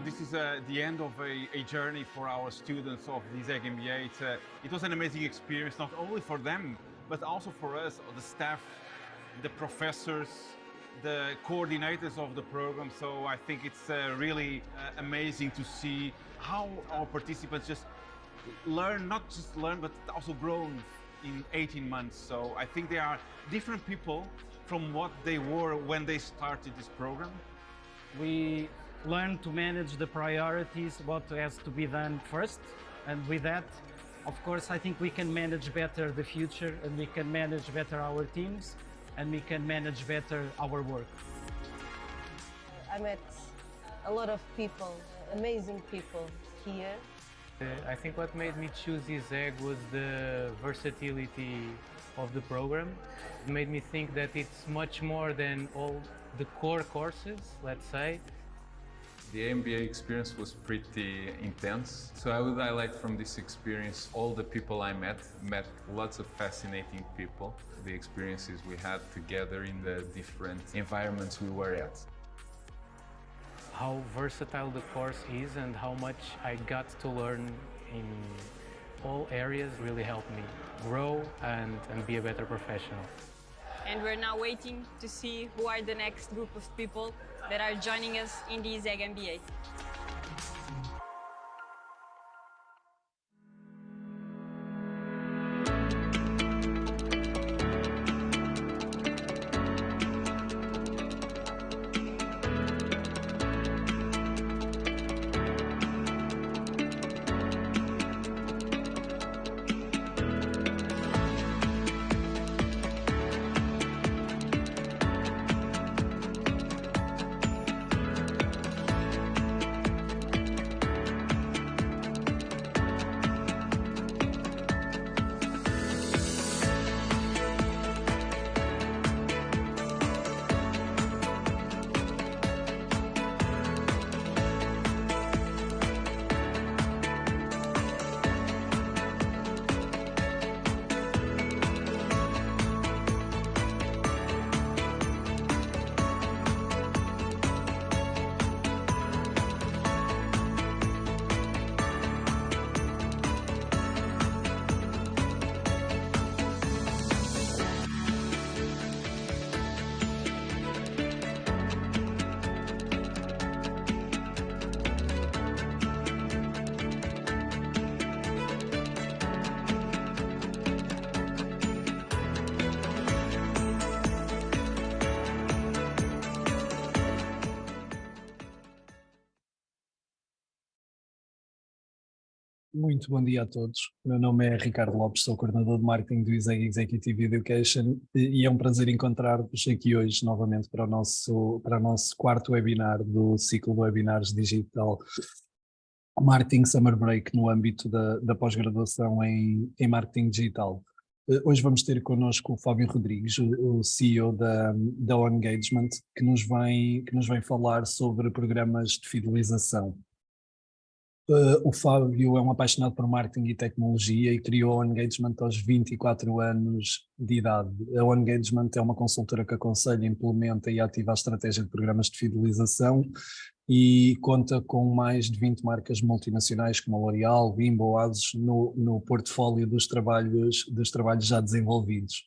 this is the end of a journey for our students of the ZEG MBA. It was an amazing experience, not only for them, but also for us, the staff, the professors, the coordinators of the program. So I think it's really amazing to see how our participants just learn, not just learn, but also grown in 18 months. So I think they are different people from what they were when they started this program. We learn to manage the priorities, what has to be done first, and with that, of course, I think we can manage better the future, and we can manage better our teams, and we can manage better our work. I met a lot of people, amazing people here. I think what made me choose ZEG was the versatility of the program. It made me think that it's much more than all the core courses, let's say. The MBA experience was pretty intense, so I would highlight from this experience all the people I met lots of fascinating people, the experiences we had together in the different environments we were at. How versatile the course is and how much I got to learn in all areas really helped me grow and be a better professional. And we're now waiting to see who are the next group of people that are joining us in the ZEG MBA. Muito bom dia a todos. Meu nome é Ricardo Lopes, sou coordenador de marketing do ZEG Executive Education e é um prazer encontrar-vos aqui hoje novamente para o nosso quarto webinar do ciclo de webinars digital Marketing Summer Break no âmbito da pós-graduação em marketing digital. Hoje vamos ter connosco o Fábio Rodrigues, o CEO da On Engagement, que nos vem falar sobre programas de fidelização. O Fábio é um apaixonado por marketing e tecnologia e criou a On Engagement aos 24 anos de idade. A On Engagement é uma consultora que aconselha, implementa e ativa a estratégia de programas de fidelização e conta com mais de 20 marcas multinacionais como a L'Oréal, Bimbo, Oasis no portfólio dos trabalhos já desenvolvidos.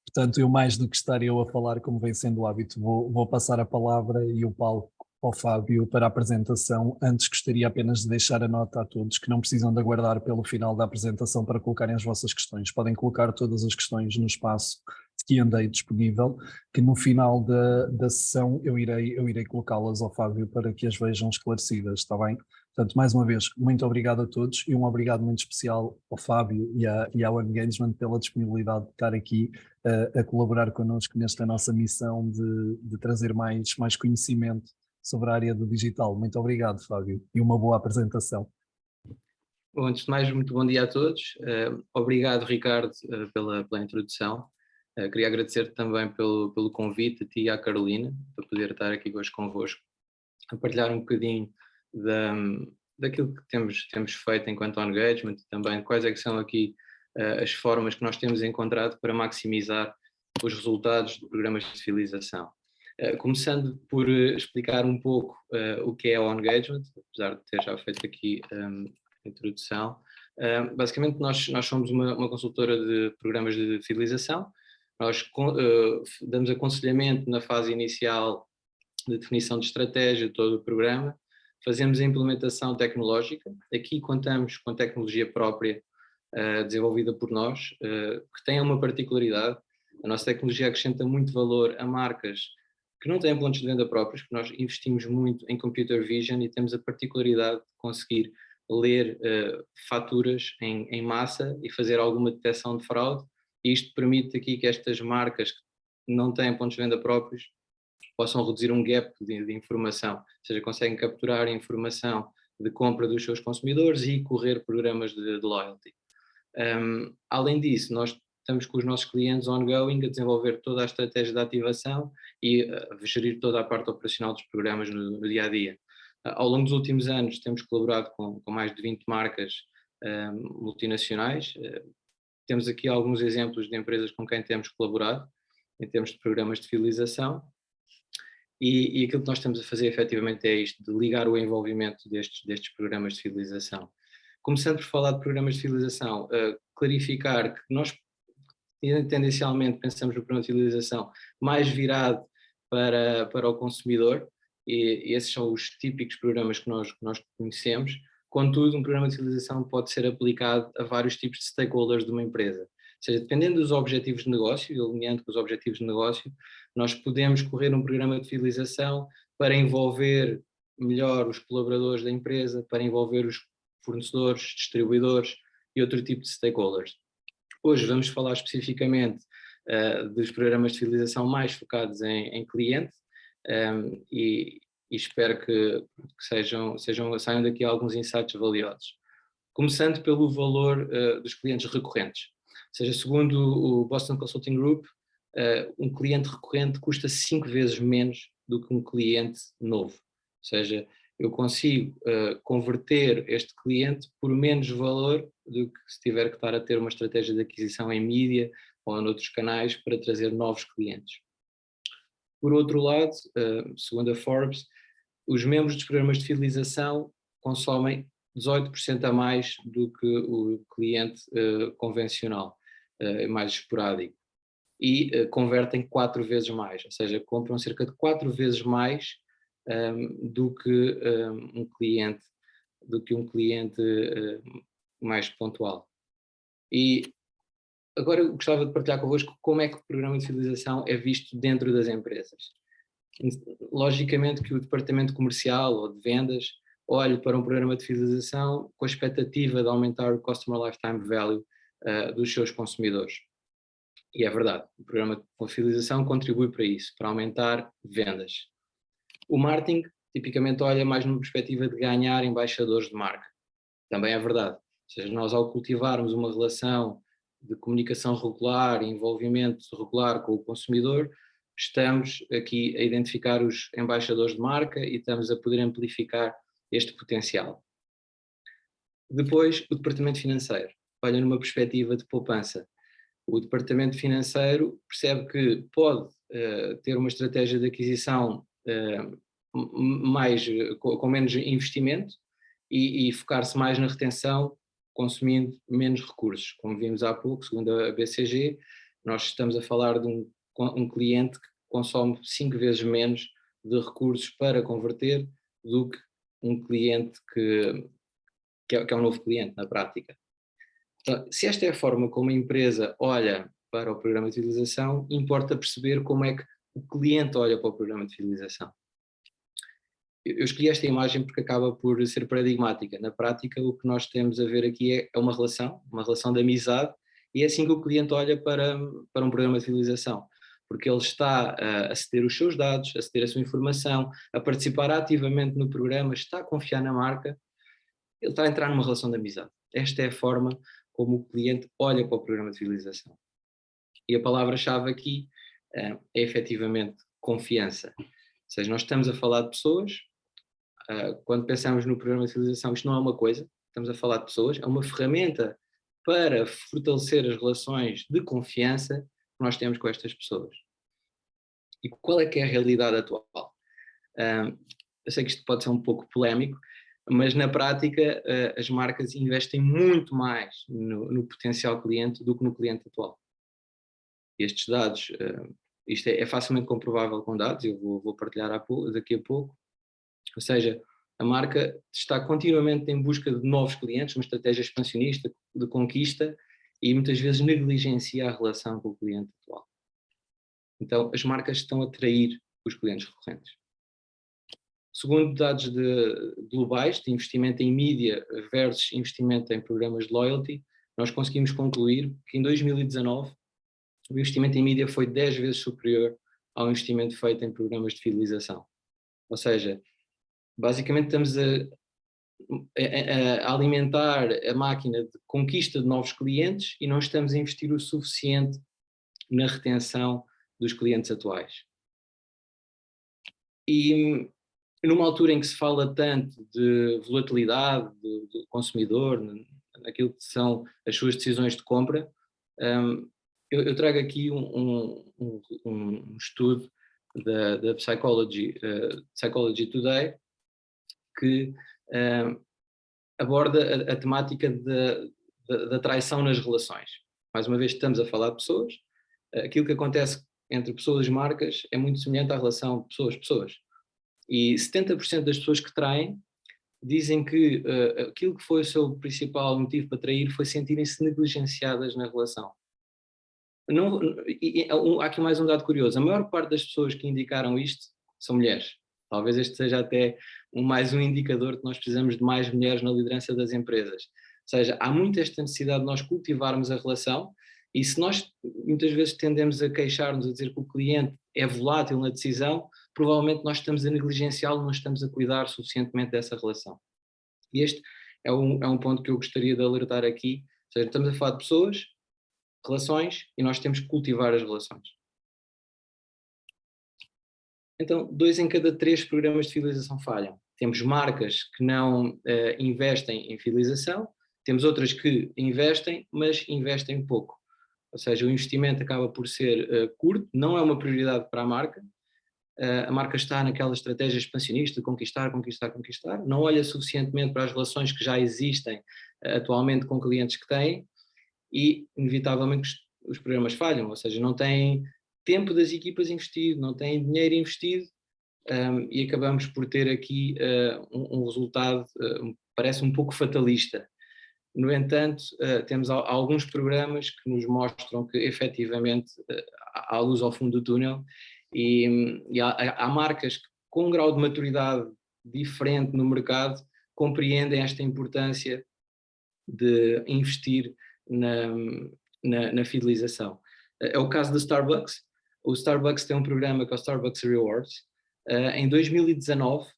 Portanto, eu mais do que estar eu a falar, como vem sendo o hábito, vou passar a palavra e o palco ao Fábio para a apresentação. Antes gostaria apenas de deixar a nota a todos que não precisam de aguardar pelo final da apresentação para colocarem as vossas questões. Podem colocar todas as questões no espaço de Q&A disponível, que no final da sessão eu irei colocá-las ao Fábio para que as vejam esclarecidas, está bem? Portanto, mais uma vez, muito obrigado a todos e um obrigado muito especial ao Fábio e ao Engagement pela disponibilidade de estar aqui a colaborar connosco nesta nossa missão de trazer mais conhecimento sobre a área do digital. Muito obrigado, Fábio, e uma boa apresentação. Bom, antes de mais, muito bom dia a todos. Obrigado, Ricardo, pela introdução. Queria agradecer também pelo convite a ti e à Carolina, para poder estar aqui hoje convosco, a partilhar um bocadinho daquilo que temos feito enquanto engagement e também quais é que são aqui as formas que nós temos encontrado para maximizar os resultados de programas de fidelização. Começando por explicar um pouco o que é o On-Engagement, apesar de ter já feito aqui a introdução. Basicamente, nós somos uma consultora de programas de fidelização. Nós damos aconselhamento na fase inicial de definição de estratégia de todo o programa, fazemos a implementação tecnológica. Aqui contamos com tecnologia própria desenvolvida por nós, que tem uma particularidade. A nossa tecnologia acrescenta muito valor a marcas que não têm pontos de venda próprios, porque nós investimos muito em computer vision e temos a particularidade de conseguir ler faturas em massa e fazer alguma detecção de fraude. E isto permite aqui que estas marcas que não têm pontos de venda próprios possam reduzir um gap de informação, ou seja, conseguem capturar a informação de compra dos seus consumidores e correr programas de loyalty. Além disso, nós estamos com os nossos clientes ongoing a desenvolver toda a estratégia de ativação e a gerir toda a parte operacional dos programas no dia-a-dia. Ao longo dos últimos anos temos colaborado com mais de 20 marcas multinacionais. Temos aqui alguns exemplos de empresas com quem temos colaborado em termos de programas de fidelização. E aquilo que nós estamos a fazer efetivamente é isto, de ligar o envolvimento destes programas de fidelização. Começando por falar de programas de fidelização, clarificar que nós tendencialmente pensamos no programa de fidelização mais virado para o consumidor, e esses são os típicos programas que nós conhecemos. Contudo, um programa de fidelização pode ser aplicado a vários tipos de stakeholders de uma empresa. Ou seja, dependendo dos objetivos de negócio, e alinhando com os objetivos de negócio, nós podemos correr um programa de fidelização para envolver melhor os colaboradores da empresa, para envolver os fornecedores, distribuidores e outro tipo de stakeholders. Hoje vamos falar especificamente dos programas de fidelização mais focados em cliente, e espero que saiam daqui alguns insights valiosos. Começando pelo valor dos clientes recorrentes. Ou seja, segundo o Boston Consulting Group, um cliente recorrente custa 5 vezes menos do que um cliente novo. Ou seja, eu consigo converter este cliente por menos valor do que se tiver que estar a ter uma estratégia de aquisição em mídia ou em outros canais para trazer novos clientes. Por outro lado, segundo a Forbes, os membros dos programas de fidelização consomem 18% a mais do que o cliente convencional, mais esporádico, e convertem 4 vezes mais, ou seja, compram cerca de 4 vezes mais do que um cliente mais pontual. E agora eu gostava de partilhar convosco como é que o programa de fidelização é visto dentro das empresas. Logicamente que o departamento comercial ou de vendas olha para um programa de fidelização com a expectativa de aumentar o Customer Lifetime Value dos seus consumidores. E é verdade, o programa de fidelização contribui para isso, para aumentar vendas. O marketing tipicamente olha mais numa perspectiva de ganhar embaixadores de marca. Também é verdade. Ou seja, nós ao cultivarmos uma relação de comunicação regular e envolvimento regular com o consumidor, estamos aqui a identificar os embaixadores de marca e estamos a poder amplificar este potencial. Depois, o departamento financeiro olha numa perspectiva de poupança. O departamento financeiro percebe que pode ter uma estratégia de aquisição com menos investimento e focar-se mais na retenção, consumindo menos recursos. Como vimos há pouco, segundo a BCG, nós estamos a falar de um cliente que consome 5 vezes menos de recursos para converter do que um cliente que é um novo cliente na prática. Então, se esta é a forma como a empresa olha para o programa de fidelização, importa perceber como é que o cliente olha para o programa de fidelização. Eu escolhi esta imagem porque acaba por ser paradigmática. Na prática, o que nós temos a ver aqui é uma relação de amizade, e é assim que o cliente olha para um programa de fidelização, porque ele está a ceder os seus dados, a ceder a sua informação, a participar ativamente no programa, está a confiar na marca, ele está a entrar numa relação de amizade. Esta é a forma como o cliente olha para o programa de fidelização. E a palavra-chave aqui é efetivamente confiança. Ou seja, nós estamos a falar de pessoas. Quando pensamos no programa de fidelização, isto não é uma coisa, estamos a falar de pessoas, é uma ferramenta para fortalecer as relações de confiança que nós temos com estas pessoas. E qual é que é a realidade atual? Eu sei que isto pode ser um pouco polémico, mas na prática as marcas investem muito mais no potencial cliente do que no cliente atual. Estes dados, isto é facilmente comprovável com dados, eu vou partilhar daqui a pouco. Ou seja, a marca está continuamente em busca de novos clientes, uma estratégia expansionista de conquista, e muitas vezes negligencia a relação com o cliente atual. Então, as marcas estão a atrair os clientes recorrentes. Segundo dados globais de investimento em mídia versus investimento em programas de loyalty, nós conseguimos concluir que em 2019 o investimento em mídia foi 10 vezes superior ao investimento feito em programas de fidelização. Ou seja, basicamente estamos a alimentar a máquina de conquista de novos clientes e não estamos a investir o suficiente na retenção dos clientes atuais. E numa altura em que se fala tanto de volatilidade do consumidor, naquilo que são as suas decisões de compra, eu trago aqui um estudo da Psychology Today que aborda a temática da traição nas relações. Mais uma vez estamos a falar de pessoas, aquilo que acontece entre pessoas e marcas é muito semelhante à relação pessoas-pessoas. E 70% das pessoas que traem dizem que aquilo que foi o seu principal motivo para trair foi sentirem-se negligenciadas na relação. Há aqui mais um dado curioso, a maior parte das pessoas que indicaram isto são mulheres. Talvez este seja até mais um indicador que nós precisamos de mais mulheres na liderança das empresas. Ou seja, há muito esta necessidade de nós cultivarmos a relação, e se nós muitas vezes tendemos a queixar-nos, a dizer que o cliente é volátil na decisão, provavelmente nós estamos a negligenciá-lo, não estamos a cuidar suficientemente dessa relação. E este é um ponto que eu gostaria de alertar aqui. Ou seja, estamos a falar de pessoas, relações, e nós temos que cultivar as relações. Então, 2 em cada 3 programas de fidelização falham. Temos marcas que não investem em fidelização, temos outras que investem, mas investem pouco. Ou seja, o investimento acaba por ser curto, não é uma prioridade para a marca. A marca está naquela estratégia expansionista de conquistar, não olha suficientemente para as relações que já existem atualmente com clientes que têm, e inevitavelmente os programas falham, ou seja, não têm tempo das equipas investido, não têm dinheiro investido, e acabamos por ter aqui um resultado, parece um pouco fatalista. No entanto, temos alguns programas que nos mostram que efetivamente há luz ao fundo do túnel, e há marcas que, com um grau de maturidade diferente no mercado, compreendem esta importância de investir na fidelização. É o caso da Starbucks. O Starbucks tem um programa que é o Starbucks Rewards. Em 2019,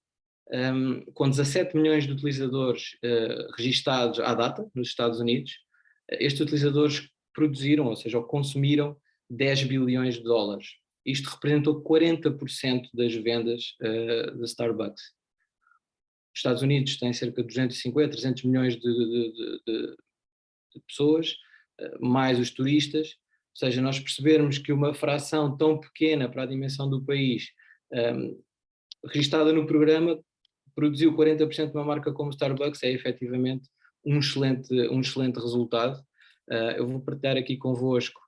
com 17 milhões de utilizadores registados à data nos Estados Unidos, estes utilizadores produziram, ou seja, consumiram 10 bilhões de dólares. Isto representou 40% das vendas da Starbucks. Os Estados Unidos têm cerca de 250, 300 milhões de pessoas, mais os turistas. Ou seja, nós percebermos que uma fração tão pequena para a dimensão do país, registada no programa, produziu 40% de uma marca como Starbucks, é efetivamente um excelente resultado. Eu vou partilhar aqui convosco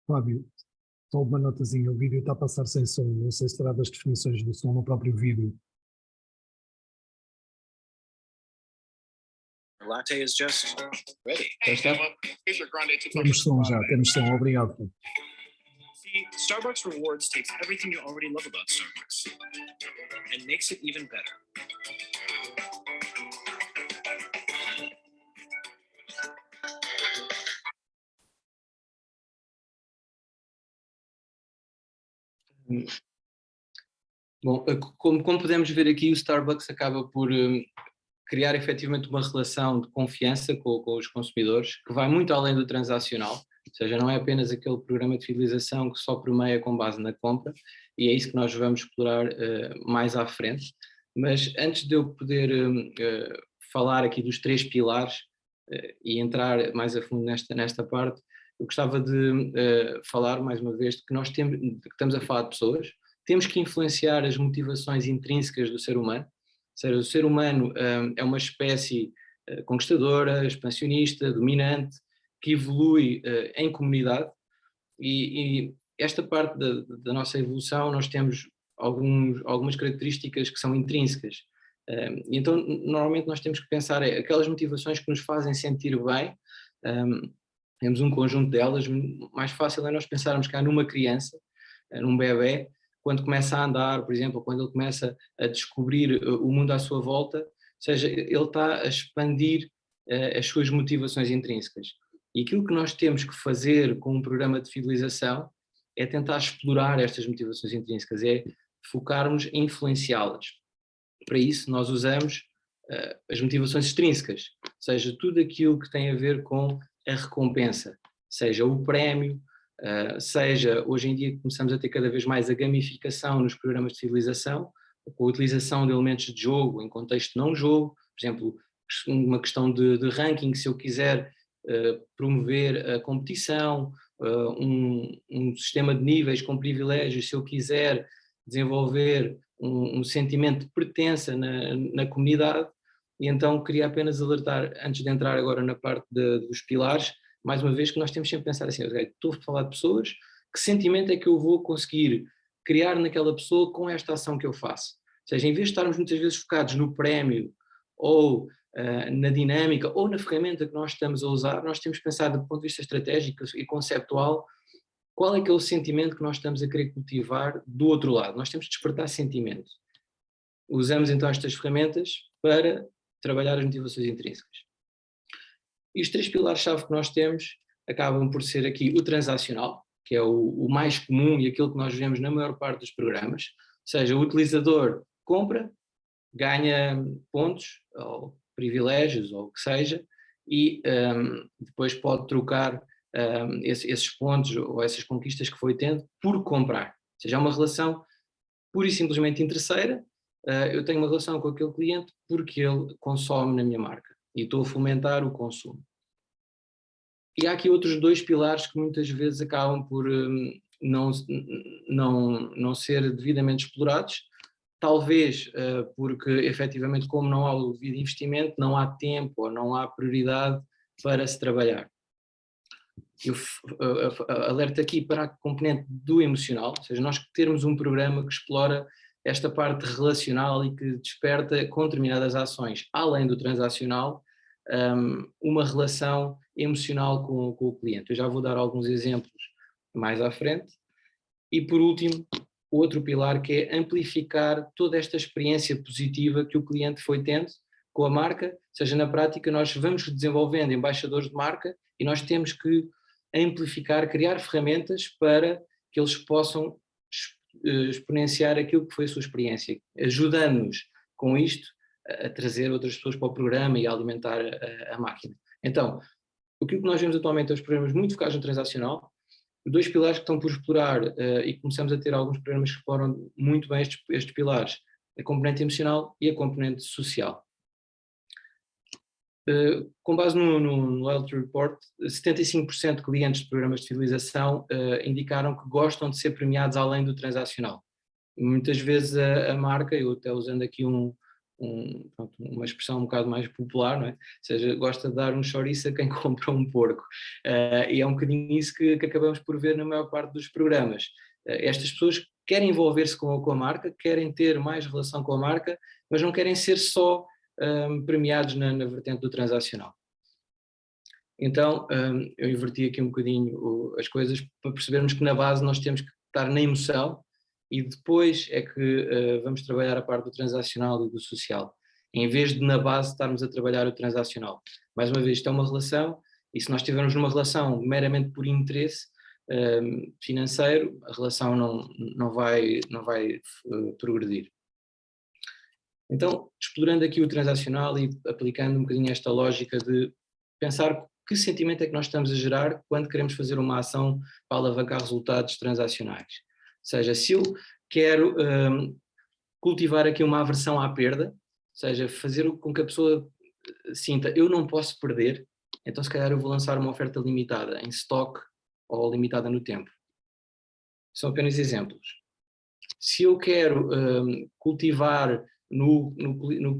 Fábio, só uma notazinha, o vídeo está a passar sem som, não sei se terá das definições do som no próprio vídeo. Latte is just ready. Temos som já, temos som, obrigado. See, Starbucks Rewards takes everything you already love about Starbucks and makes it even better. Bom, como podemos ver aqui, o Starbucks acaba por criar efetivamente uma relação de confiança com os consumidores, que vai muito além do transacional, ou seja, não é apenas aquele programa de fidelização que só permeia com base na compra, e é isso que nós vamos explorar mais à frente. Mas antes de eu poder falar aqui dos 3 pilares e entrar mais a fundo nesta parte, eu gostava de falar mais uma vez de que nós estamos a falar de pessoas, temos que influenciar as motivações intrínsecas do ser humano, ou seja, o ser humano é uma espécie conquistadora, expansionista, dominante, que evolui em comunidade, e esta parte da nossa evolução nós temos algumas características que são intrínsecas. E então, normalmente nós temos que pensar aquelas motivações que nos fazem sentir bem, temos um conjunto delas. Mais fácil é nós pensarmos cá numa criança, num bebé, quando começa a andar, por exemplo, quando ele começa a descobrir o mundo à sua volta, ou seja, ele está a expandir as suas motivações intrínsecas. E aquilo que nós temos que fazer com um programa de fidelização é tentar explorar estas motivações intrínsecas, é focarmos em influenciá-las. Para isso nós usamos as motivações extrínsecas, ou seja, tudo aquilo que tem a ver com a recompensa, seja o prémio, seja, hoje em dia começamos a ter cada vez mais a gamificação nos programas de fidelização, com a utilização de elementos de jogo em contexto não jogo, por exemplo, uma questão de ranking, se eu quiser promover a competição, um sistema de níveis com privilégios, se eu quiser desenvolver um sentimento de pertença na comunidade, e então queria apenas alertar, antes de entrar agora na parte dos pilares, mais uma vez que nós temos sempre que pensar assim, estou a falar de pessoas, que sentimento é que eu vou conseguir criar naquela pessoa com esta ação que eu faço? Ou seja, em vez de estarmos muitas vezes focados no prémio, ou na dinâmica, ou na ferramenta que nós estamos a usar, nós temos que pensar do ponto de vista estratégico e conceptual, qual é que é o sentimento que nós estamos a querer cultivar do outro lado. Nós temos de despertar sentimento. Usamos então estas ferramentas para trabalhar as motivações intrínsecas. E os 3 pilares-chave que nós temos acabam por ser aqui o transacional, que é o mais comum e aquilo que nós vemos na maior parte dos programas, ou seja, o utilizador compra, ganha pontos ou privilégios ou o que seja, e depois pode trocar esses pontos ou essas conquistas que foi tendo por comprar. Ou seja, é uma relação pura e simplesmente interesseira. Eu tenho uma relação com aquele cliente porque ele consome na minha marca e estou a fomentar o consumo. E há aqui outros 2 pilares que muitas vezes acabam por não ser devidamente explorados, talvez porque efetivamente, como não há o devido investimento, não há tempo ou não há prioridade para se trabalhar. Eu alerto aqui para a componente do emocional, ou seja, nós termos um programa que explora esta parte relacional e que desperta com determinadas ações, além do transacional, uma relação emocional com o cliente. Eu já vou dar alguns exemplos mais à frente. E por último, outro pilar que é amplificar toda esta experiência positiva que o cliente foi tendo com a marca, ou seja, na prática nós vamos desenvolvendo embaixadores de marca e nós temos que amplificar, criar ferramentas para que eles possam exponenciar aquilo que foi a sua experiência, ajudando-nos com isto a trazer outras pessoas para o programa e a alimentar a máquina. Então, o que nós vemos atualmente é os programas muito focados no transacional, 2 pilares que estão por explorar e começamos a ter alguns programas que exploram muito bem estes pilares, a componente emocional e a componente social. Com base no Loyalty Report, 75% de clientes de programas de fidelização indicaram que gostam de ser premiados além do transacional. Muitas vezes a marca, eu até usando aqui um pronto, uma expressão um bocado mais popular, não é? Ou seja, gosta de dar um chouriço a quem compra um porco. E é um bocadinho isso que acabamos por ver na maior parte dos programas. Estas pessoas querem envolver-se com a marca, querem ter mais relação com a marca, mas não querem ser só premiados na vertente do transacional. Então, eu inverti aqui um bocadinho as coisas para percebermos que na base nós temos que estar na emoção e depois é que vamos trabalhar a parte do transacional e do social, em vez de na base estarmos a trabalhar o transacional. Mais uma vez, isto é uma relação, e se nós estivermos numa relação meramente por interesse financeiro, a relação não vai progredir. Então, explorando aqui o transacional e aplicando um bocadinho esta lógica de pensar que sentimento é que nós estamos a gerar quando queremos fazer uma ação para alavancar resultados transacionais. Ou seja, se eu quero cultivar aqui uma aversão à perda, ou seja, fazer com que a pessoa sinta eu não posso perder, então se calhar eu vou lançar uma oferta limitada em stock ou limitada no tempo. São apenas exemplos. Se eu quero cultivar no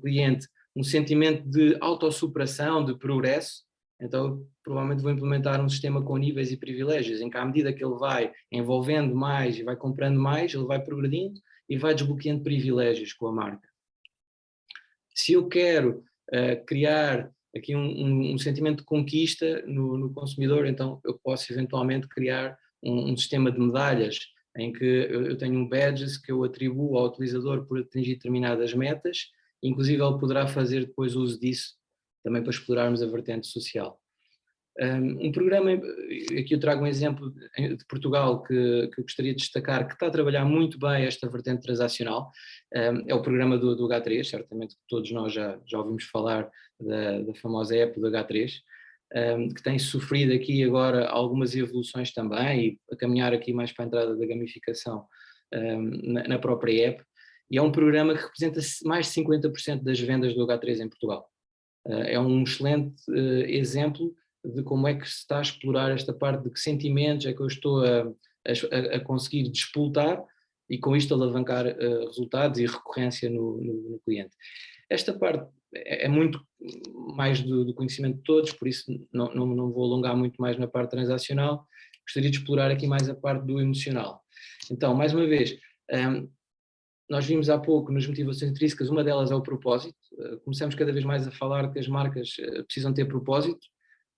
cliente um sentimento de autossuperação, de progresso, então provavelmente vou implementar um sistema com níveis e privilégios, em que à medida que ele vai envolvendo mais e vai comprando mais, ele vai progredindo e vai desbloqueando privilégios com a marca. Se eu quero criar aqui um sentimento de conquista no consumidor, então eu posso eventualmente criar um sistema de medalhas em que eu tenho badges que eu atribuo ao utilizador por atingir determinadas metas, inclusive ele poderá fazer depois uso disso também para explorarmos a vertente social. Um programa, aqui eu trago um exemplo de Portugal que eu gostaria de destacar, que está a trabalhar muito bem esta vertente transacional, é o programa do H3, certamente todos nós já ouvimos falar da famosa app do H3, que tem sofrido aqui agora algumas evoluções também e a caminhar aqui mais para a entrada da gamificação na própria app, e é um programa que representa mais de 50% das vendas do H3 em Portugal. É um excelente exemplo de como é que se está a explorar esta parte de que sentimentos é que eu estou a conseguir despoltar e com isto alavancar resultados e recorrência no cliente. Esta parte é muito mais do conhecimento de todos, por isso não vou alongar muito mais na parte transacional, gostaria de explorar aqui mais a parte do emocional. Então, mais uma vez, nós vimos há pouco nas motivações intrínsecas, uma delas é o propósito, começamos cada vez mais a falar que as marcas precisam ter propósito.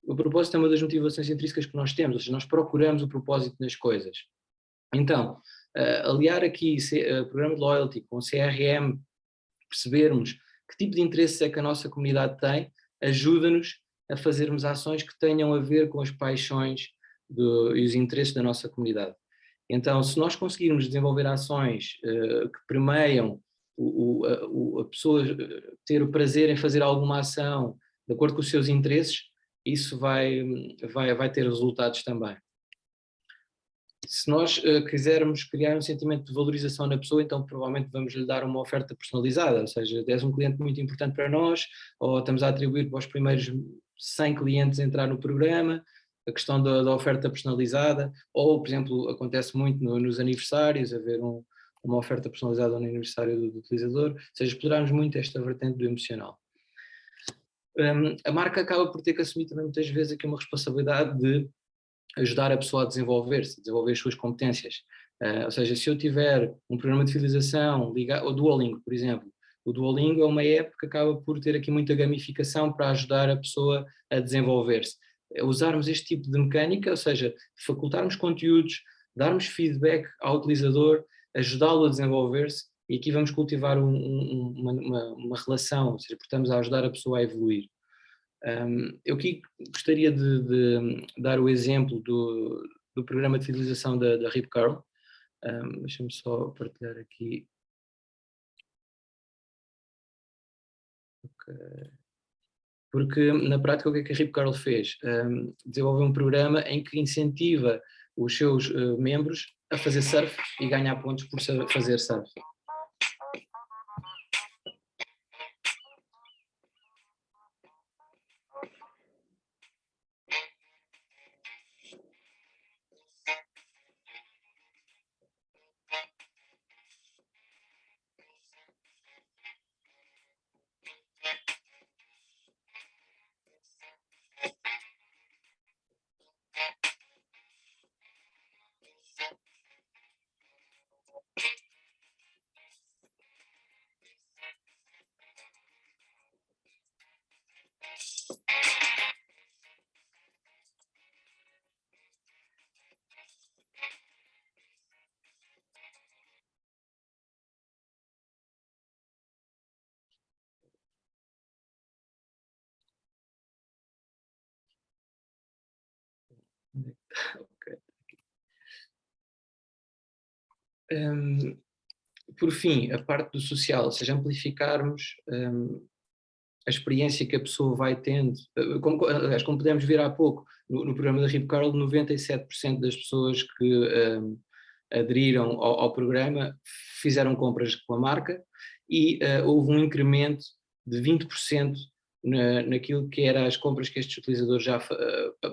O propósito é uma das motivações intrínsecas que nós temos, ou seja, nós procuramos o propósito nas coisas. Então, aliar aqui programa de loyalty com CRM, percebermos que tipo de interesses é que a nossa comunidade tem, ajuda-nos a fazermos ações que tenham a ver com as paixões e os interesses da nossa comunidade. Então, se nós conseguirmos desenvolver ações que permeiam a pessoa ter o prazer em fazer alguma ação de acordo com os seus interesses, isso vai ter resultados também. Se nós quisermos criar um sentimento de valorização na pessoa, então provavelmente vamos lhe dar uma oferta personalizada, ou seja, és um cliente muito importante para nós, ou estamos a atribuir para os primeiros 100 clientes entrar no programa, a questão da oferta personalizada, ou, por exemplo, acontece muito nos aniversários, haver uma oferta personalizada no aniversário do utilizador, ou seja, explorarmos muito esta vertente do emocional. A marca acaba por ter que assumir também muitas vezes aqui uma responsabilidade de ajudar a pessoa a desenvolver-se, desenvolver as suas competências. Ou seja, se eu tiver um programa de fidelização, o Duolingo, por exemplo, o Duolingo é uma app que acaba por ter aqui muita gamificação para ajudar a pessoa a desenvolver-se. Usarmos este tipo de mecânica, ou seja, facultarmos conteúdos, darmos feedback ao utilizador, ajudá-lo a desenvolver-se, e aqui vamos cultivar uma relação, ou seja, estamos a ajudar a pessoa a evoluir. Eu aqui gostaria de dar o exemplo do programa de fidelização da Rip Curl. Deixa-me só partilhar aqui. Okay. Porque na prática o que é que a Rip Curl fez? Desenvolveu um programa em que incentiva os seus membros a fazer surf e ganhar pontos por fazer surf. Ok. Por fim, a parte do social, ou seja, amplificarmos a experiência que a pessoa vai tendo. Aliás, como pudemos ver há pouco, no programa da Rip Curl, 97% das pessoas que aderiram ao programa fizeram compras com a marca e houve um incremento de 20% naquilo que eram as compras que estes utilizadores já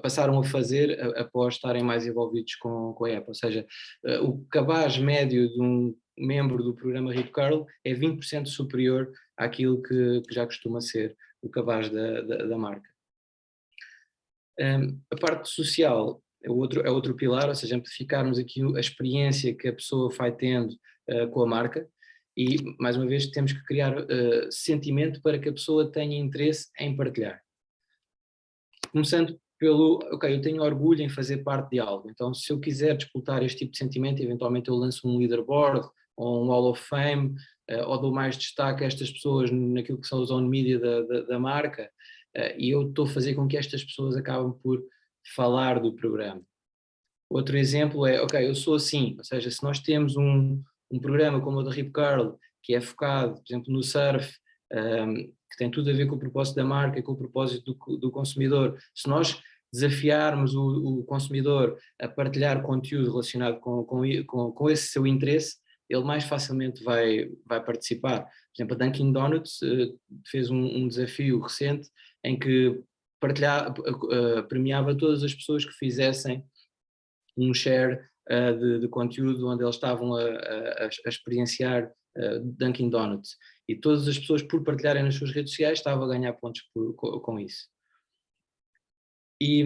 passaram a fazer após estarem mais envolvidos com a app. Ou seja, o cabaz médio de um membro do programa Rip Curl é 20% superior àquilo que já costuma ser o cabaz da marca. A parte social é outro pilar, ou seja, amplificarmos aqui a experiência que a pessoa vai tendo com a marca e, mais uma vez, temos que criar sentimento para que a pessoa tenha interesse em partilhar. Começando pelo, ok, eu tenho orgulho em fazer parte de algo, então se eu quiser disputar este tipo de sentimento, eventualmente eu lanço um leaderboard ou um Wall of Fame, ou dou mais destaque a estas pessoas naquilo que são os on media da marca, e eu estou a fazer com que estas pessoas acabem por falar do programa. Outro exemplo é, ok, eu sou assim, ou seja, se nós temos um programa como o da Rip Curl, que é focado, por exemplo, no surf, que tem tudo a ver com o propósito da marca e com o propósito do consumidor, se nós desafiarmos o consumidor a partilhar conteúdo relacionado com esse seu interesse, ele mais facilmente vai participar. Por exemplo, a Dunkin' Donuts fez um desafio recente em que premiava todas as pessoas que fizessem um share de conteúdo onde eles estavam a experienciar Dunkin' Donuts. E todas as pessoas, por partilharem nas suas redes sociais, estavam a ganhar pontos com isso. E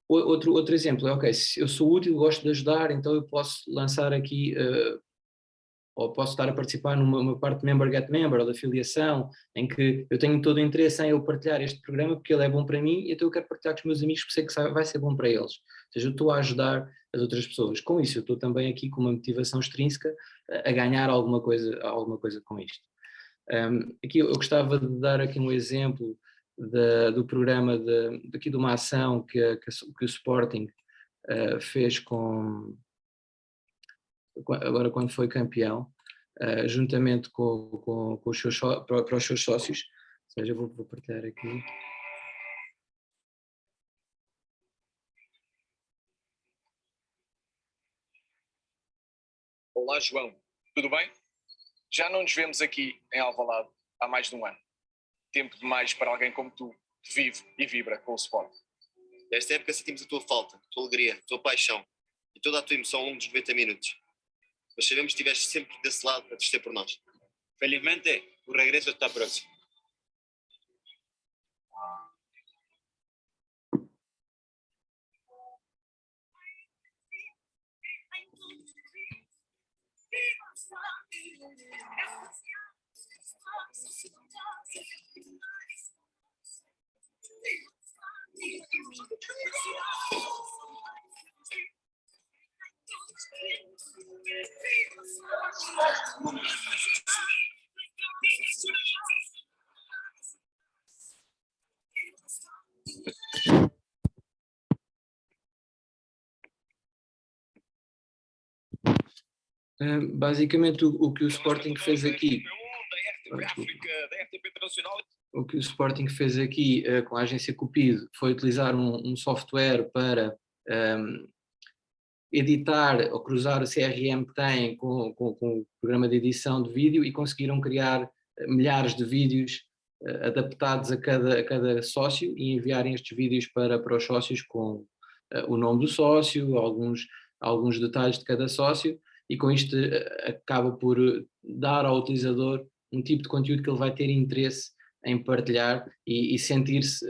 outro exemplo é, ok, se eu sou útil, gosto de ajudar, então eu posso lançar aqui, ou posso estar a participar numa parte de Member Get Member, ou de afiliação, em que eu tenho todo o interesse em eu partilhar este programa, porque ele é bom para mim, e então eu quero partilhar com os meus amigos, porque sei que vai ser bom para eles. Ou seja, eu estou a ajudar as outras pessoas. Com isso, eu estou também aqui com uma motivação extrínseca a ganhar alguma coisa com isto. Aqui eu gostava de dar aqui um exemplo do programa, de uma ação que o Sporting fez agora quando foi campeão, juntamente para os seus sócios. Ou seja, vou partilhar aqui. Olá, João. Tudo bem? Já não nos vemos aqui em Alvalade há mais de um ano. Tempo demais para alguém como tu, que vive e vibra com o Sport. Nesta época sentimos a tua falta, a tua alegria, a tua paixão e toda a tua emoção ao longo dos 90 minutos. Mas sabemos que estiveste sempre desse lado a torcer por nós. Felizmente, o regresso está próximo. Basicamente o que o Sporting fez aqui, o que o Sporting fez aqui com a agência Cupido foi utilizar um software para editar ou cruzar o CRM que têm com o programa de edição de vídeo e conseguiram criar milhares de vídeos adaptados a cada sócio e enviarem estes vídeos para os sócios com o nome do sócio, alguns detalhes de cada sócio, e com isto acaba por dar ao utilizador um tipo de conteúdo que ele vai ter interesse em partilhar e sentir-se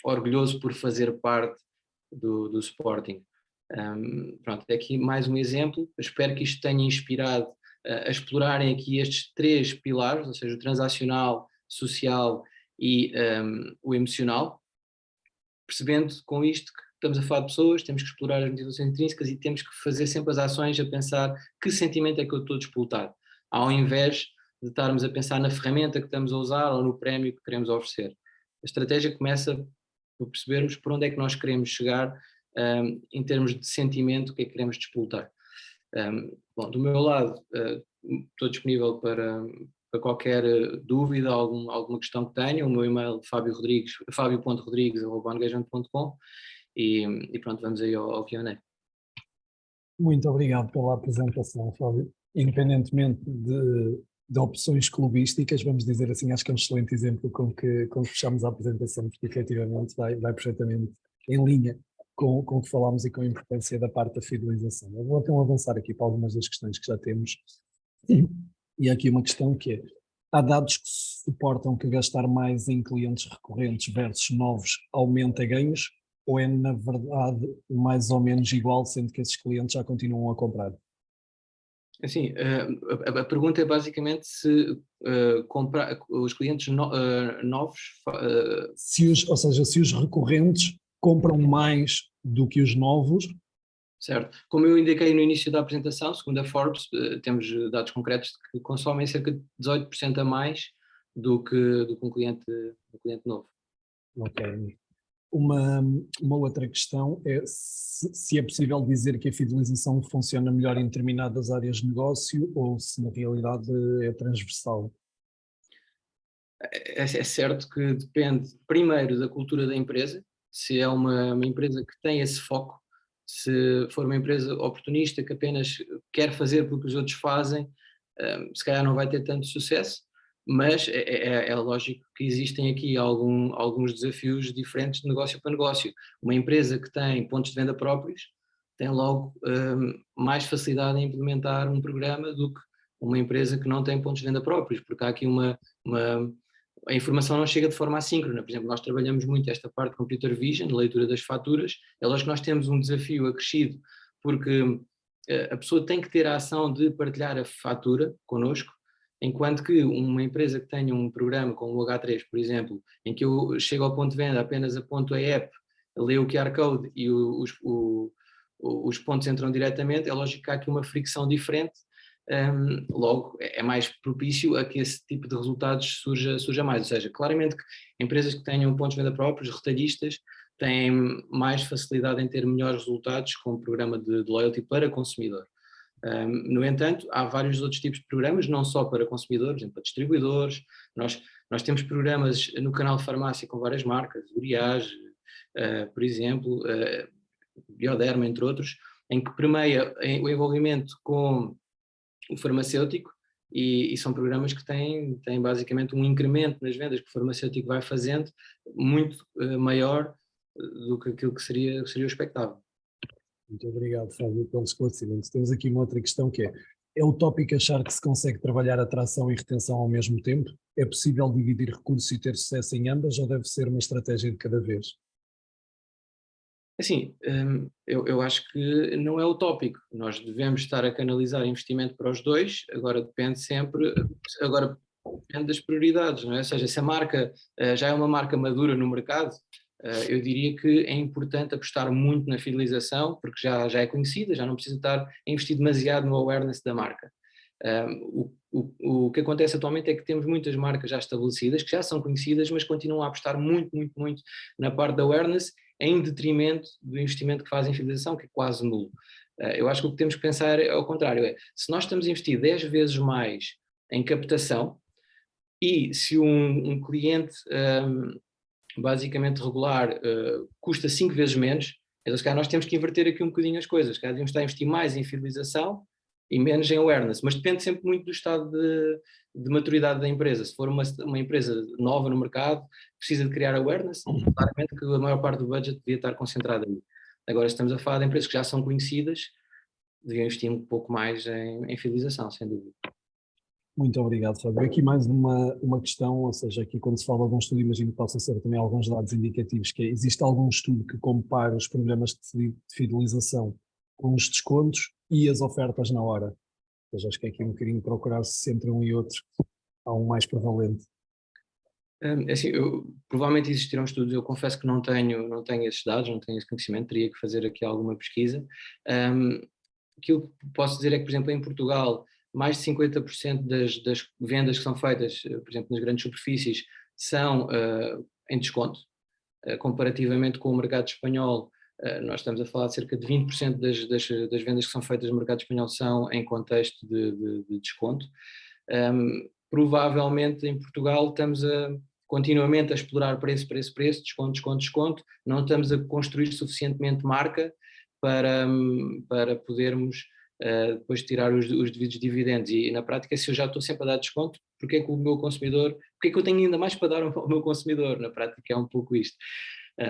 orgulhoso por fazer parte do Sporting. Pronto, aqui mais um exemplo. Eu espero que isto tenha inspirado a explorarem aqui estes 3 pilares, ou seja, o transacional, social e o emocional, percebendo com isto que estamos a falar de pessoas, temos que explorar as motivações intrínsecas e temos que fazer sempre as ações a pensar que sentimento é que eu estou a disputar, ao invés de estarmos a pensar na ferramenta que estamos a usar ou no prémio que queremos oferecer. A estratégia começa por percebermos por onde é que nós queremos chegar em termos de sentimento, o que é que queremos despoltar. Bom, do meu lado, estou disponível para qualquer dúvida, alguma questão que tenha. O meu e-mail fabio.rodrigues@engagement.com e pronto, vamos aí ao Q&A. Muito obrigado pela apresentação, Fábio. Independentemente de opções clubísticas, vamos dizer assim, acho que é um excelente exemplo com que fechamos a apresentação, porque efetivamente vai perfeitamente em linha com o que falámos e com a importância da parte da fidelização. Eu vou então avançar aqui para algumas das questões que já temos. E há aqui uma questão que é: há dados que suportam que gastar mais em clientes recorrentes versus novos aumenta ganhos? Ou é, na verdade, mais ou menos igual, sendo que esses clientes já continuam a comprar? Assim, a pergunta é basicamente se comprar os clientes novos... Ou seja, se os recorrentes compram mais do que os novos. Certo. Como eu indiquei no início da apresentação, segundo a Forbes, temos dados concretos de que consomem cerca de 18% a mais do que um cliente novo. Ok. Uma outra questão é se é possível dizer que a fidelização funciona melhor em determinadas áreas de negócio ou se na realidade é transversal. É certo que depende primeiro da cultura da empresa, se é uma empresa que tem esse foco. Se for uma empresa oportunista que apenas quer fazer porque os outros fazem, se calhar não vai ter tanto sucesso, mas é lógico que existem aqui alguns desafios diferentes de negócio para negócio. Uma empresa que tem pontos de venda próprios tem logo mais facilidade em implementar um programa do que uma empresa que não tem pontos de venda próprios, porque há aqui a informação não chega de forma assíncrona. Por exemplo, nós trabalhamos muito esta parte de computer vision, leitura das faturas. É lógico que nós temos um desafio acrescido, porque a pessoa tem que ter a ação de partilhar a fatura connosco, enquanto que uma empresa que tenha um programa como o H3, por exemplo, em que eu chego ao ponto de venda, apenas aponto a app, leio o QR Code e os pontos entram diretamente, é lógico que há aqui uma fricção diferente. Logo é mais propício a que esse tipo de resultados surja mais, ou seja, claramente que empresas que tenham pontos de venda próprios, retalhistas, têm mais facilidade em ter melhores resultados com o programa de loyalty para consumidor. No entanto, há vários outros tipos de programas, não só para consumidores, por exemplo, para distribuidores. Nós temos programas no canal de farmácia com várias marcas, Uriage, por exemplo, Bioderma, entre outros, em que permeia o envolvimento com o farmacêutico e são programas que têm basicamente um incremento nas vendas que o farmacêutico vai fazendo muito maior do que aquilo que seria o expectável. Muito obrigado, Fábio, pelo esclarecimento. Temos aqui uma outra questão que é utópico achar que se consegue trabalhar atração e retenção ao mesmo tempo? É possível dividir recursos e ter sucesso em ambas ou deve ser uma estratégia de cada vez? Assim, eu acho que não é utópico. Nós devemos estar a canalizar investimento para os dois, agora depende das prioridades, não é? Ou seja, se a marca já é uma marca madura no mercado, eu diria que é importante apostar muito na fidelização, porque já é conhecida, já não precisa estar a investir demasiado no awareness da marca. O que acontece atualmente é que temos muitas marcas já estabelecidas, que já são conhecidas, mas continuam a apostar muito na parte da awareness, em detrimento do investimento que fazem em fidelização, que é quase nulo. Eu acho que o que temos que pensar é ao contrário, se nós estamos a investir 10 vezes mais em captação e se um cliente basicamente regular custa 5 vezes menos, então se calhar nós temos que inverter aqui um bocadinho as coisas, se calhar devemos estar a investir mais em fidelização e menos em awareness, mas depende sempre muito do estado de maturidade da empresa. Se for uma empresa nova no mercado, precisa de criar awareness, claramente que a maior parte do budget devia estar concentrada aí. Agora, se estamos a falar de empresas que já são conhecidas, deviam investir um pouco mais em fidelização, sem dúvida. Muito obrigado, Fábio. Aqui mais uma questão, ou seja, aqui quando se fala de um estudo, imagino que possam ser também alguns dados indicativos, que existe algum estudo que compara os programas de fidelização com os descontos e as ofertas na hora? Ou seja, acho que é aqui um bocadinho procurar-se entre um e outro, há um mais prevalente. Assim, provavelmente existirão estudos, eu confesso que não tenho esses dados, não tenho esse conhecimento, teria que fazer aqui alguma pesquisa. Aquilo que posso dizer é que, por exemplo, em Portugal, mais de 50% das vendas que são feitas, por exemplo, nas grandes superfícies, são em desconto, comparativamente com o mercado espanhol, nós estamos a falar de cerca de 20% das vendas que são feitas no mercado espanhol são em contexto de desconto. Provavelmente em Portugal estamos continuamente a explorar preço, desconto, não estamos a construir suficientemente marca para podermos depois tirar os devidos dividendos, e na prática, se eu já estou sempre a dar desconto, porque é que o meu consumidor, porque é que eu tenho ainda mais para dar ao meu consumidor? Na prática é um pouco isto,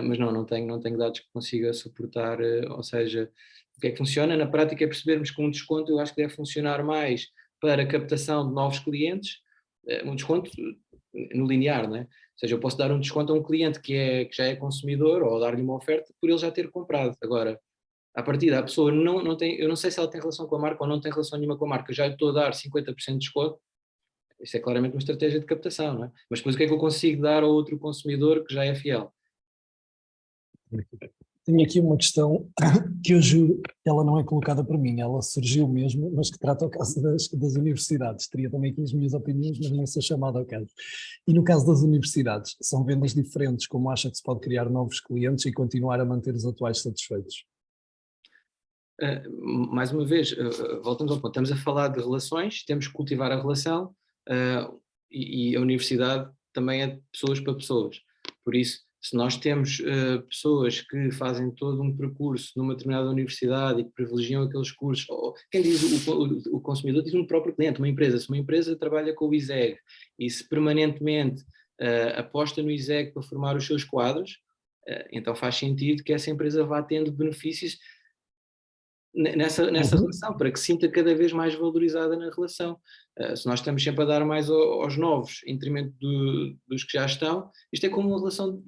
mas não tenho dados que consiga suportar, ou seja, o que é que funciona? Na prática é percebermos que um desconto eu acho que deve funcionar mais para captação de novos clientes, um desconto no linear, não é? Ou seja, eu posso dar um desconto a um cliente que já é consumidor, ou dar-lhe uma oferta por ele já ter comprado. Agora, à partida, a pessoa não tem, eu não sei se ela tem relação com a marca ou não tem relação nenhuma com a marca, já lhe estou a dar 50% de desconto, isso é claramente uma estratégia de captação, não é? Mas depois o que é que eu consigo dar ao outro consumidor que já é fiel? Tenho aqui uma questão que eu juro que ela não é colocada por mim, ela surgiu mesmo, mas que trata o caso das universidades. Teria também aqui as minhas opiniões, mas não sou chamado ao caso. E no caso das universidades, são vendas diferentes, como acha que se pode criar novos clientes e continuar a manter os atuais satisfeitos? Mais uma vez, voltamos ao ponto, estamos a falar de relações, temos que cultivar a relação, e a universidade também é de pessoas para pessoas. Por isso, se nós temos pessoas que fazem todo um percurso numa determinada universidade e que privilegiam aqueles cursos, ou quem diz o consumidor diz um próprio cliente, uma empresa. Se uma empresa trabalha com o ISEG e se permanentemente aposta no ISEG para formar os seus quadros, então faz sentido que essa empresa vá tendo benefícios nessa relação, para que se sinta cada vez mais valorizada na relação. Se nós estamos sempre a dar mais aos novos em detrimento dos que já estão, isto é como uma relação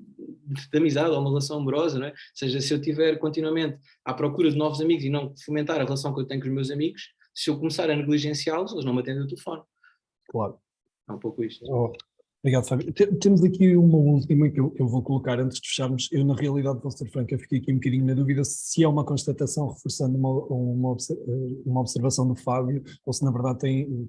de amizade ou uma relação amorosa, não é? Ou seja, se eu estiver continuamente à procura de novos amigos e não fomentar a relação que eu tenho com os meus amigos, se eu começar a negligenciá-los, eles não me atendem o telefone. Claro. É um pouco isto. Obrigado, Fábio. Temos aqui uma última que eu vou colocar antes de fecharmos. Eu, na realidade, vou ser franco, eu fiquei aqui um bocadinho na dúvida se é uma constatação reforçando uma observação do Fábio, ou se na verdade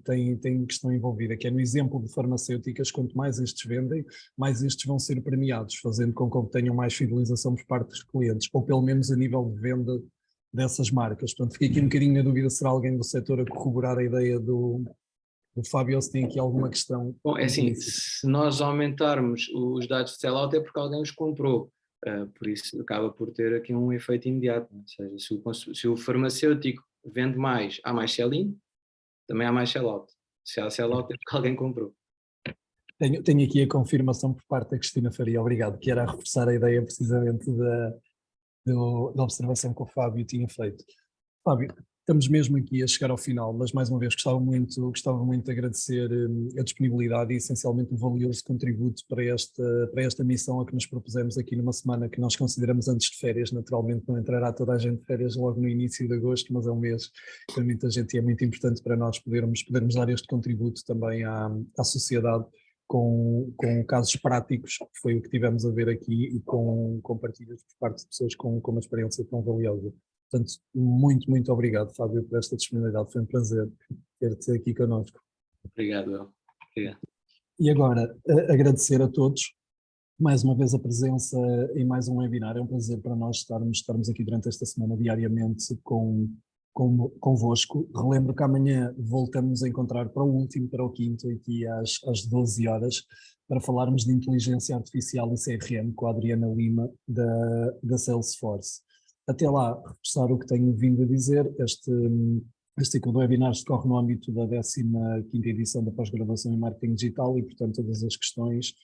tem questão envolvida, que é no exemplo de farmacêuticas, quanto mais estes vendem, mais estes vão ser premiados, fazendo com que obtenham mais fidelização por parte dos clientes, ou pelo menos a nível de venda dessas marcas. Portanto, fiquei aqui um bocadinho na dúvida, será alguém do setor a corroborar a ideia do Fábio, se tem aqui alguma questão? Bom, é assim, se nós aumentarmos os dados de sellout é porque alguém os comprou, por isso acaba por ter aqui um efeito imediato, ou seja, se o farmacêutico vende mais, há mais sell-in, também há mais sellout. Se há sellout é porque alguém comprou. Tenho aqui a confirmação por parte da Cristina Faria, obrigado, que era a reforçar a ideia precisamente da observação que o Fábio tinha feito. Fábio, estamos mesmo aqui a chegar ao final, mas mais uma vez gostava muito de agradecer a disponibilidade e essencialmente o valioso contributo para esta missão a que nos propusemos aqui numa semana que nós consideramos antes de férias. Naturalmente não entrará toda a gente de férias logo no início de agosto, mas é um mês para muita gente e é muito importante para nós podermos dar este contributo também à sociedade com casos práticos, que foi o que tivemos a ver aqui, e com partilhas por parte de pessoas com uma experiência tão valiosa. Portanto, muito obrigado, Fábio, por esta disponibilidade. Foi um prazer ter-te aqui connosco. Obrigado. E agora, agradecer a todos mais uma vez a presença em mais um webinar. É um prazer para nós estarmos aqui durante esta semana diariamente convosco. Relembro que amanhã voltamos a encontrar para o quinto, aqui às 12 horas, para falarmos de inteligência artificial e CRM com a Adriana Lima, da Salesforce. Até lá, reforçar o que tenho vindo a dizer, este ciclo de webinars decorre no âmbito da 15ª edição da pós-graduação em Marketing Digital e, portanto, todas as questões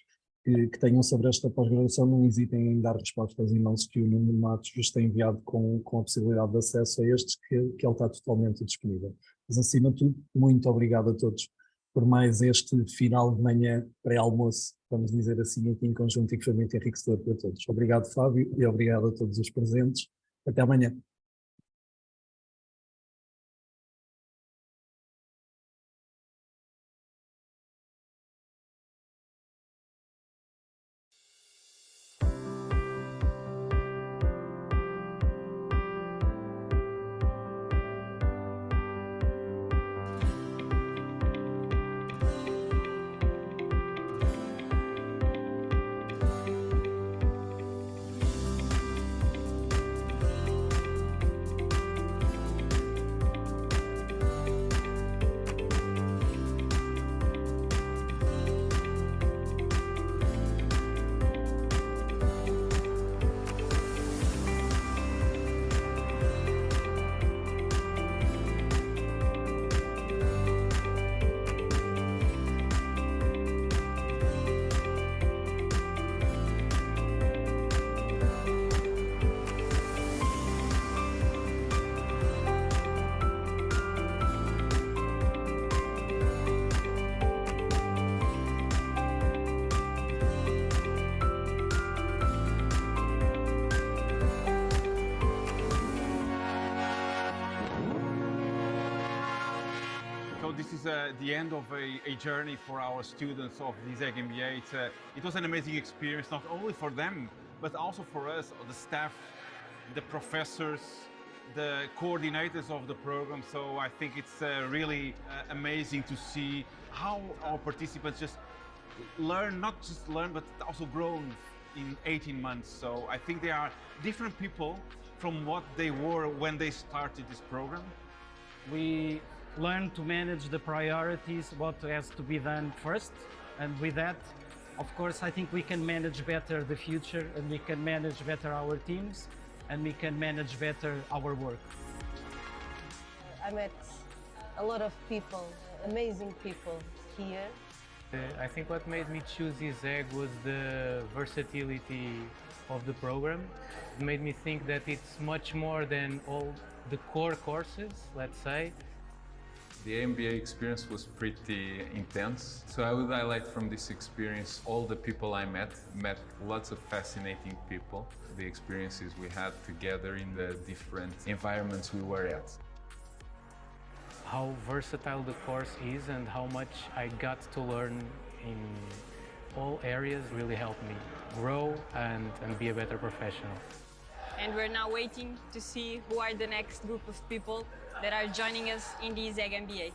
que tenham sobre esta pós-graduação não hesitem em dar resposta aos e-mails que o Nuno Matos vos tem enviado com a possibilidade de acesso a estes, que ele está totalmente disponível. Mas, acima de tudo, muito obrigado a todos por mais este final de manhã pré-almoço, vamos dizer assim, aqui em conjunto, e que foi muito enriquecedor para todos. Obrigado, Fábio, e obrigado a todos os presentes. Até amanhã. this is the end of a journey for our students of the ZEG MBA. It was an amazing experience, not only for them, but also for us, the staff, the professors, the coordinators of the program. So I think it's really amazing to see how our participants just learn, not just learn, but also grown in 18 months. So I think they are different people from what they were when they started this program. We learn to manage the priorities, what has to be done first. And with that, of course, I think we can manage better the future, and we can manage better our teams, and we can manage better our work. I met a lot of people, amazing people here. I think what made me choose EZEG was the versatility of the program. It made me think that it's much more than all the core courses, let's say. The MBA experience was pretty intense. So I would highlight from this experience all the people I met lots of fascinating people, the experiences we had together in the different environments we were at. How versatile the course is and how much I got to learn in all areas really helped me grow and be a better professional. And we're now waiting to see who are the next group of people that are joining us in the ZEG MBA.